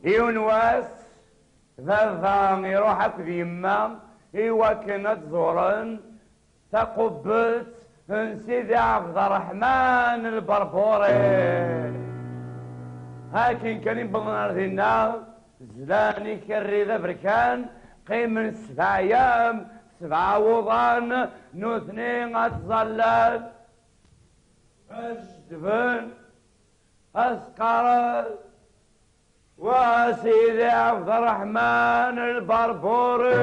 يونواس بابا يروح اكل يما ايوا كنا تزورن تقبلت من سيدي عبد الرحمن البربوري هاكين كان يبغى دينا زلاني كريدة بركان قيم من 7 ايام 7 وضان نوثنين اتظلل اشدفن اسقر وسيدي عبد الرحمن البربوري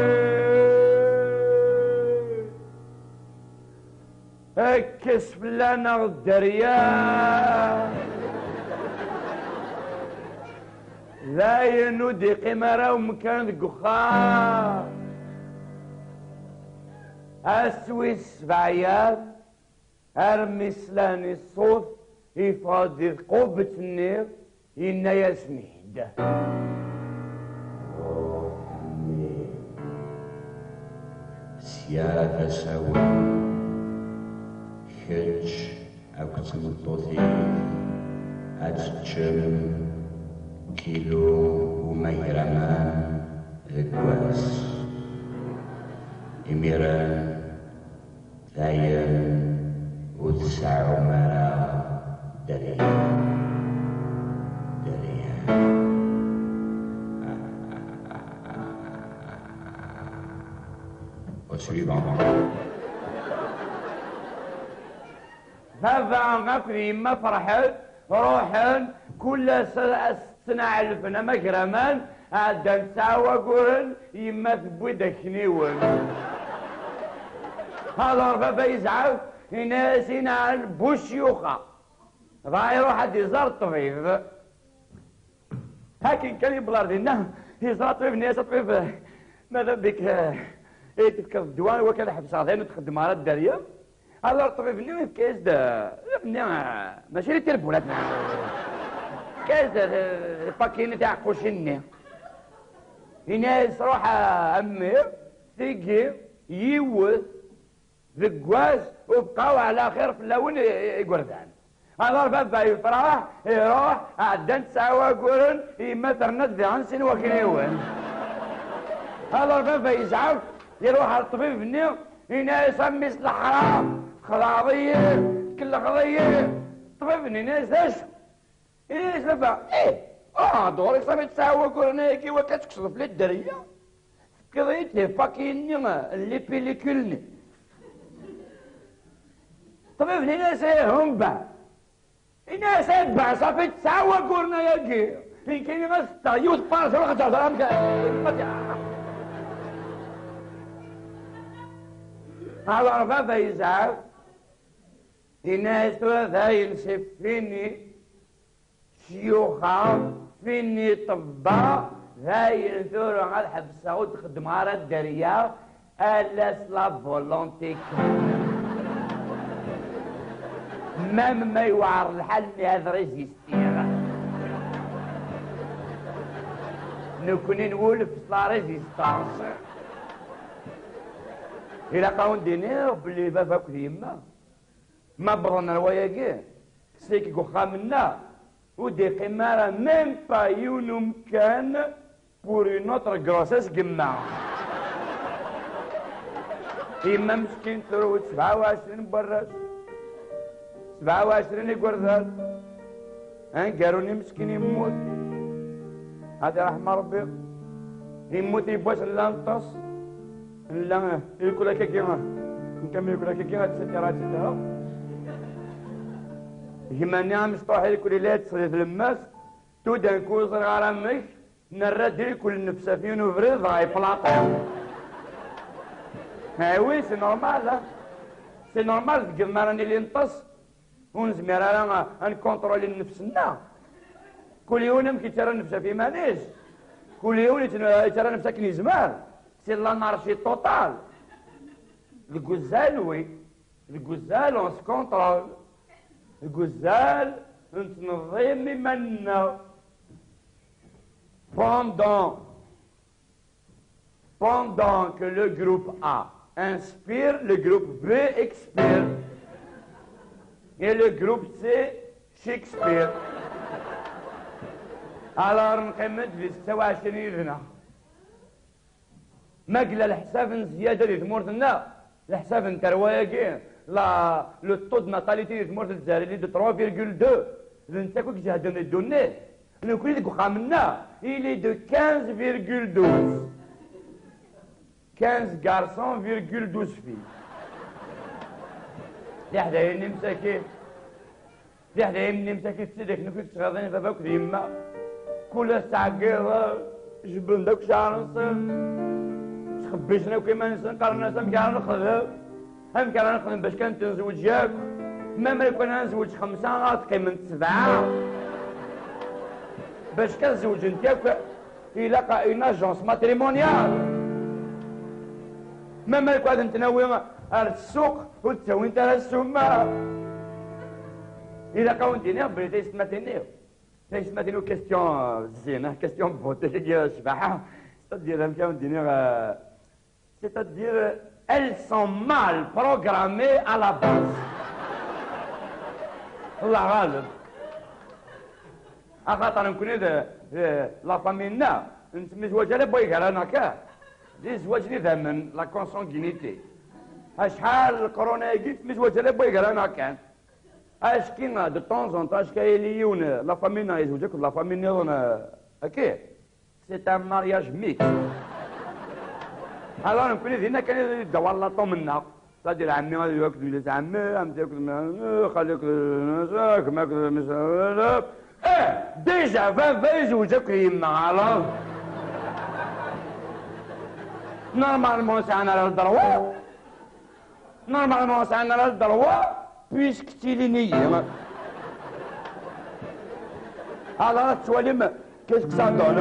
اكسب لنا الدريا لا ينودي قمرة ومكان القخار اسوي 7 ايام ارمي سلاني الصوت يفاضي قبة النير إنا يسنيد سيارة سوا خج أكتم الطوثي أتشم كيلو وميرمان ذكواس إميران ثاين وتسع مرا دريا هذا غفري ما فرحت روحن كل سنة علفنا مكرمان عاد نساوى قولن يما ثبوي داكنيون هذا بابا يزعف يناسينا بوشيوخة ضاع يروح حد يزار الطبيب هاكين كان يبلار دينا يزار الطبيب ناس الطبيب ماذا بك تفكر الدوان وكان حبس عظيم وتخدم على الدارية هذا الطبيب اللي في كاس دا ماشي التليفونات كاس الباكين تاع قوشني الناس روح امي ثقي يوث ذقواز وبقاو على خير في اللون يقردان هذا الباب يفرح يروح عدن ساوى قرن يمثل ندي عن سن وكنيون هذا الباب يزعف يروح على الطبيب بني هنا يسمي الحرام خلاضية كل قضية طبيب بني ناس ايش ايش لبا دوري يسمي تساوى قرن هيك وكتكسر في الدرية قضيتي فاكين اللي بيليكلني طبيب بني ناس هم با الناس يتبع صافي تساوى قرنا يجي إن كان غسطة يوت بارس ولا خطر سلامك هذا رفافة يزعف الناس ثاين سفيني شيوخا فيني طبا ثاين ثورو على الحبسة وتخدم على الدريا ألا سلاف فولونتيك مام ما يوعر الحل هذا ريزيستير نكون نقول في صلا ريزيستانس إلا قاون دينير بلي باباك يما ما بغنا الواياكي سيكي كوخا منا ودي قمارة ميم با يونو مكان بور اون اوتر كروسيس كما يما مسكين تروت 27 براش 27 يقردات قالوني مسكين يموت هذا رحمة ربي يموت يبواش لا نطص لا ياكل هكا كيما نكمل ياكل هكا كيما تسدي راسها كيما نعم مشطوح ياكل لا تصريف الماس تودا نكون صغار امك نرد ياكل نفسه في نوفريض راهي بلاطيو وي سي نورمال سي نورمال كيما راني اللي نطص ونزمير انا نكونترولي نفسنا كل يوم كيترى نفسه في مانيش كل يوم يترى نفسه كنيزمار سي لانارشي توتال الغزال وي الغزال اون سكونترول الغزال نتنظم منا pendant que le groupe A inspire, le groupe B expire. Et le groupe C, Shakespeare. الار نقيمت في 26 يدنا ما قلا الحساب زياده اللي تمورتنا الحساب نتا رواياكين لا لو طو دو ناتاليتي اللي تمورت الجزائر اللي دو 3,2 انت كوك جهدنا الدوني نكون ديك وخامنا il est de 15,12 15 garçons, 12 filles. لحدا يمني مساكين لحدا يمني مساكين تسيدك نفيك تغاضين باباك ديما كل ساعة قيضة جبن داك شعر نصر تخبيشنا وكيما نسنقر الناس هم كان نخدم هم كان نخدم باش كانت نزوج ياك ما يكون نزوج 5 غاتقي من 7 باش كنزوج نتاك إلا اون اجونس ماتريمونيال ما يكون هذا نتناوي السوق وتساوي انت السماء إلا كونتيني بلي تيسماتينيو تيسماتينيو كاستيون زينة كاستيون بوتي كي شباحة c'est-à-dire elles sont mal programmées à la base الله غالب أخاطر نكون لا فامينا نسمي زواج على بويك على نكا دي زواج ذمن لا كونسونغينيتي شحال الكورونا يجيت مزواج على بويك على نكا اش كيما دو طون زون طون اش كايليون لا فامينا يزوجك لا فامينا اوكي سي ان مارياج ميكس alors نكون هنا كان يدور لا طومنا صادي عمي غادي ياكل ولاد عمي عم تاكل خليك كما مثلا ديجا فان يزوجك يما على نورمالمون سي انا الدروا نورمالمون سي انا الدروا بيسك تيليني alors تواليم كيسك سا دون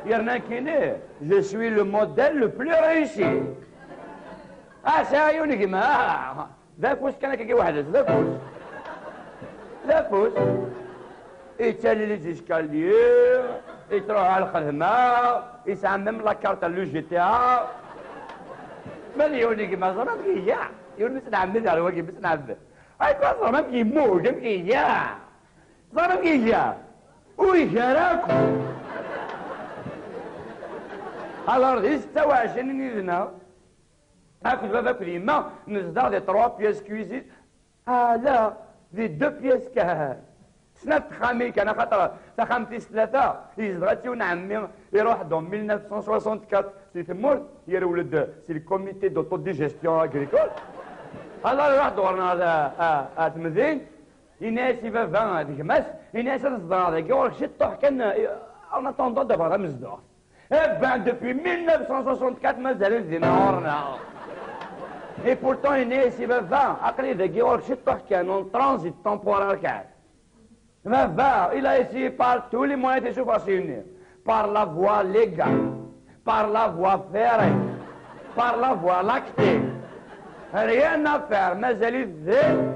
يرناكيني je suis le modèle le plus réussi سايوني كيما ذاكوش كان كي واحد ذاكوش يتالي لي زيسكاليي يتروح على الخدمة يسعمم لا كارت لو جي تي ا مليوني كيما زرم كيا يونس نعمل على واقي بس نعبد هاي زرم كي موت كيا زرم كيا ويشاركو alors 26 يدنا اكل بابا كل يما نصدر دي 3 بياس كويزيت لا دي 2 بياس كهان سنة خامي كان خاطر تخامتي 3 يزراتي ونعمي يروح دون 1964 سي تمورت هي ولد سي الكوميتي دوتو دي جيستيون اغريكول alors يروح دورنا هذا تمدين يناسي بابا هذيك ماس يناسي تصدر هذاك ورك شي طوح كان اون اتوندون دابا مزدور ben depuis 1964 مازال نزينا et pourtant il est ici 20 عقلي ذاك ورك شي طوح كان اون ترانزيت تمبورال كان 20 il a essayé par tous les moyens de se passionner par la voie légale par la voie ferrée par la voie lactée rien à faire مازال يذل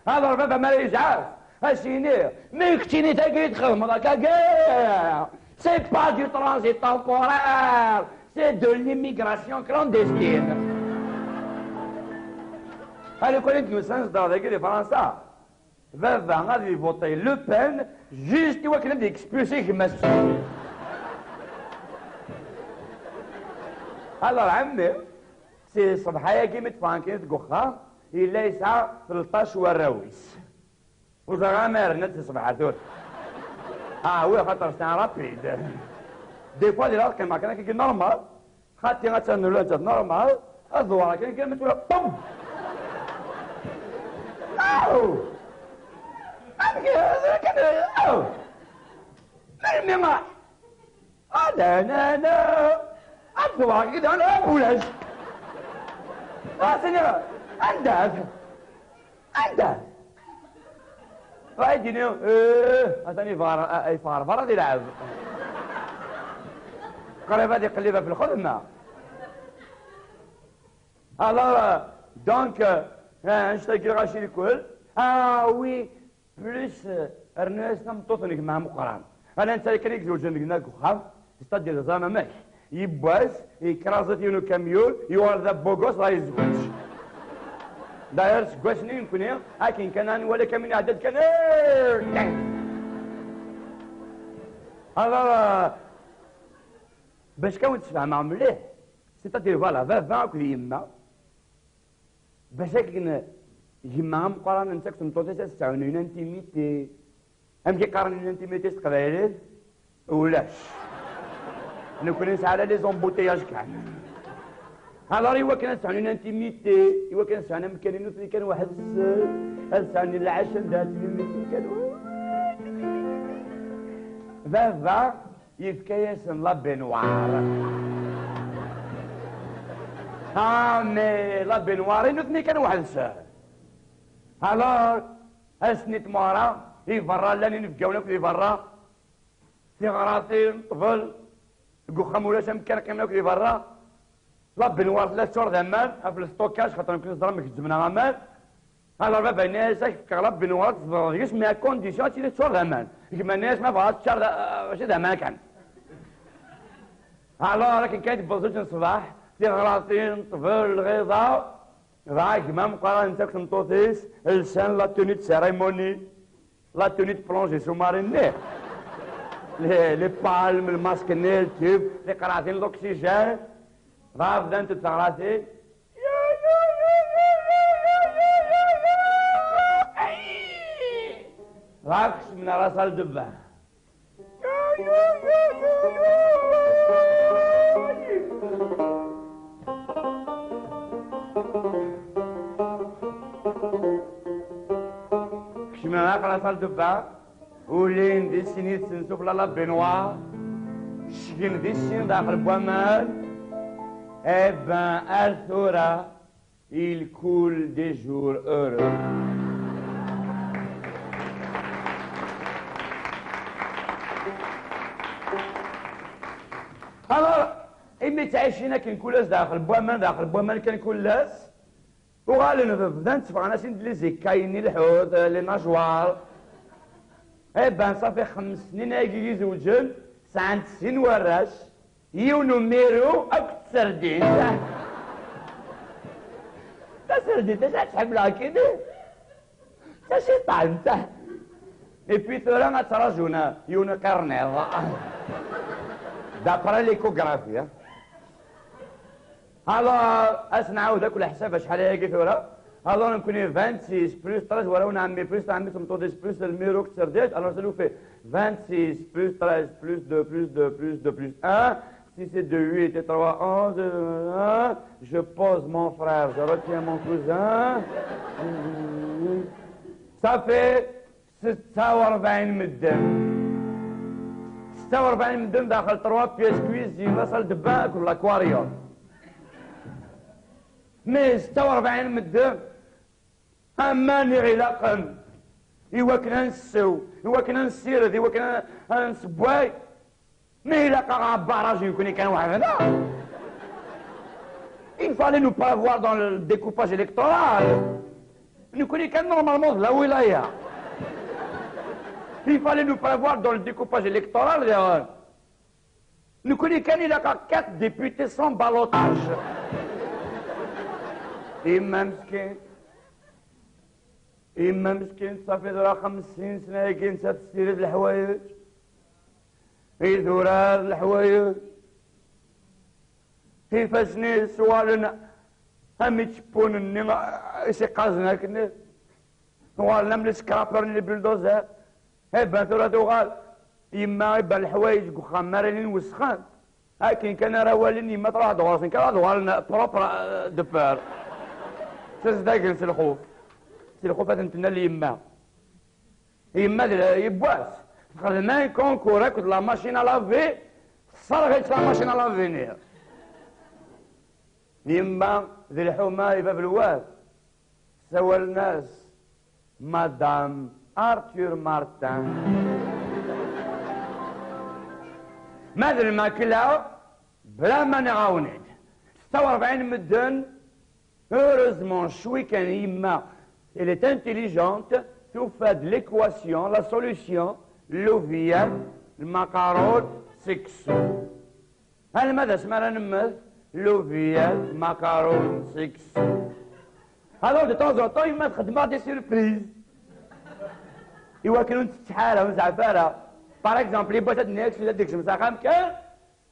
هذا بابا ما يزعف هاشيني ما يكتيني تاكي تخدم هذاك c'est pas du transit temporaire c'est de l'immigration clandestine هذا كل نسانس داك دي فرنسا بابا غادي يفوتي لو بان جيست هو كان اكسبوسي كما السوري alors عمي سي صباحيا كي متفانكين تقخا إلا يسعى 13 وراويس وزغامر نت صباحاتور هو خاطر سان رابيد دي فوا دي راسك كان كان كي نورمال خاطي غاتنولو انت نورمال الظواهر كان كلمه ولا بوم او كان او مرمي هذا انا الظواهر كده انا بولاش سينيور عندك رايديني عطاني فار غادي يلعب قريب غادي يقلبها في الخدمة alors donc نشتاقي غاشي الكل وي بلوس ارناس مطوطنك مع مقران انا انت كان يزوج هناك وخاف تستدير زعما ماك يبواز يكرازت يونو كاميول يورد بوغوس راه يزوج داير سكواشني نكون هاكين كان انا ولا كامين عدد كان alors باش كان تفهم مليح سيتادير فوالا فافا كل يما باش هكا يما مقارنة انت كنت مطوطي تسعون اون انتيميتي ام كي قارن اون انتيميتي تقبايلات ولاش انا كنا نسعى على لي زومبوتياج كان alors إوا كان تسعون اون انتيميتي إوا كان تسعون مكانين وثني كان واحد تسعون العشاء دات الميتين كان فافا يفكايس لا بنوار مي لا بنوار نثني كان واحد ساهل alors اسنيت مورا يفرا لاني نفقاونا في برا في غراطين طفل قخم ولا شمكان قيمنا في برا لا بنوار 3 شهور ذمان في الستوكاج خاطر يمكن نزرم كتجمنا غمان alors بابا الناس في لا بنوار تفرغيش مع كونديسيون 3 شهور ذمان كيما الناس ما بغاتش الشهر ماشي ذمان كان alors لكن كانت بوزوج الصباح في غراطين طفل غيظة راك ما مقارنة انت كنت مطوطيس لسان لا توني سيريموني لا توني بلونجي سوماريني لي بالم الماسك نيل تيب لي قراطين الاكسجين راك بدا انت تغراطين راك من راس الدبه كشمنا راس الدبه ولين دي سنين تنسوف لا بينوار شكين دي سنين داخل بوامال eh ben Arthura il coule des jours heureux alors إمي تعيشينا كان كلاس داخل بومان كان كلاس وغالي بدنا نتفق ناس لي زكايني الحوت لي نجوار إيه بان صافي 5 سنين هاكي زوجين 90 وراش يونو ميرو أكت سردين تا سردين تا تحب لها كده تا شيطان تا إي بي ثورا غتراجونا يونو قرنيض دابرا ليكوغرافيا الو اسنعاو ذاك الحساب شحال هاكي ثورا الو نكوني 26 بلس 13 وراونا عمي بلس عمي تمطوطيس بلس الميرو كتسرديت الو نسالو في 26 بلس 13 بلس 2 بلس 2 بلس 2 بلس 1 Si c'est de 8 et 3, 11, 1, je pose mon frère, je retiens mon cousin. Ça fait 46 مدن. 46 مدن داخل 3 بيس كويزين صال de bain كل l'aquarium. Mais 46 مدن أماني علاقا إوا كنا نسو إوا كنا نسيرد إوا كنا نسبواي Mais il a qu'un barrage, il connaît qu'un ouahada. Il fallait nous pas voir dans le découpage électoral. Il ne connaît qu'un normalement là où il est. Il fallait nous pas voir dans le découpage électoral. Il ne connaît qu'un, il a qu'à 4 députés sans ballottage. Et même ce qui ça fait de la 50 سنة كي نسات تسير الحوايج ثورار الحوايج فاسني سوالنا هم تشبون اني سيقازنا كنا سوالنا من السكرابر اللي بلدوزر هبا ثورة دوغال يما يبا الحوايج خمارين وسخان لكن كان روالين يما طلع دوغالسن كان دوغالنا بروبر دبار تزداقن سلخوف هذا نتنا اللي يما يبواس خدنا كونكور كنت لا ماشين لافي صرغت لا ماشين لافينير يما ذي الحومه باب الواد سوى الناس مدام ارتور مارتان ماذا الماكله بلا ما نعاونيت 46 مدن هورزمون شوي كان يما elle est intelligente tout fait de l'équation la solution لوفيا المكرون 6 هل ماذا اسمها نمث لوفيا مكرون 6 هذا دي طون طون يما تخدم دي سيربريز ايوا كانوا تتحالة وزعفارة باغ اكزومبل يبغى تنكس ولا ديك مساخام كان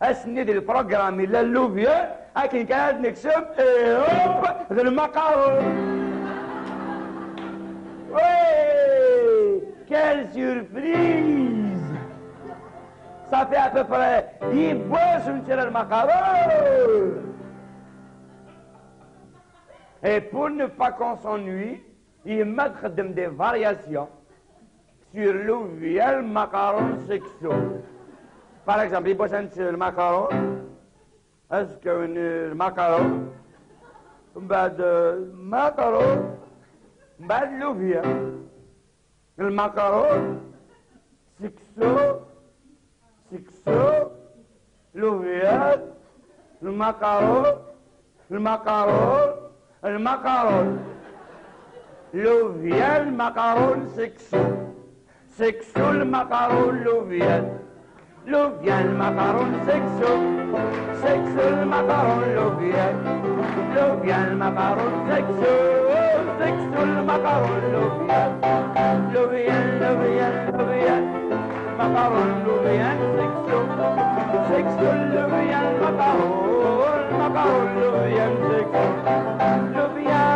اسني ديال البروغرام الا اللوفيا لكن كان نكسب هوب ذا المقارون. وي كال سيربريز. صافي à peu près يبواش ونشري المقارون. Et pour ne pas qu'on s'ennuie, il m'a donné des variations sur le macaron sexuel. Par exemple, il bosse sur le macaron. Est-ce que le macaron, le macaron sexuel, l'ouvrier, le macaron, l'oviel, macaron sexuel, sexuel, macaron, l'oviel, l'oviel, macaron sexuel, sexuel, macaron, l'oviel, l'oviel, macaron sexuel, sexuel, macaron, l'oviel, l'oviel, l'oviel, l'oviel, macaron, l'oviel, sexuel, sexuel, l'oviel, macaron, macaron, l'oviel, sexuel, l'oviel.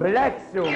Black Soul.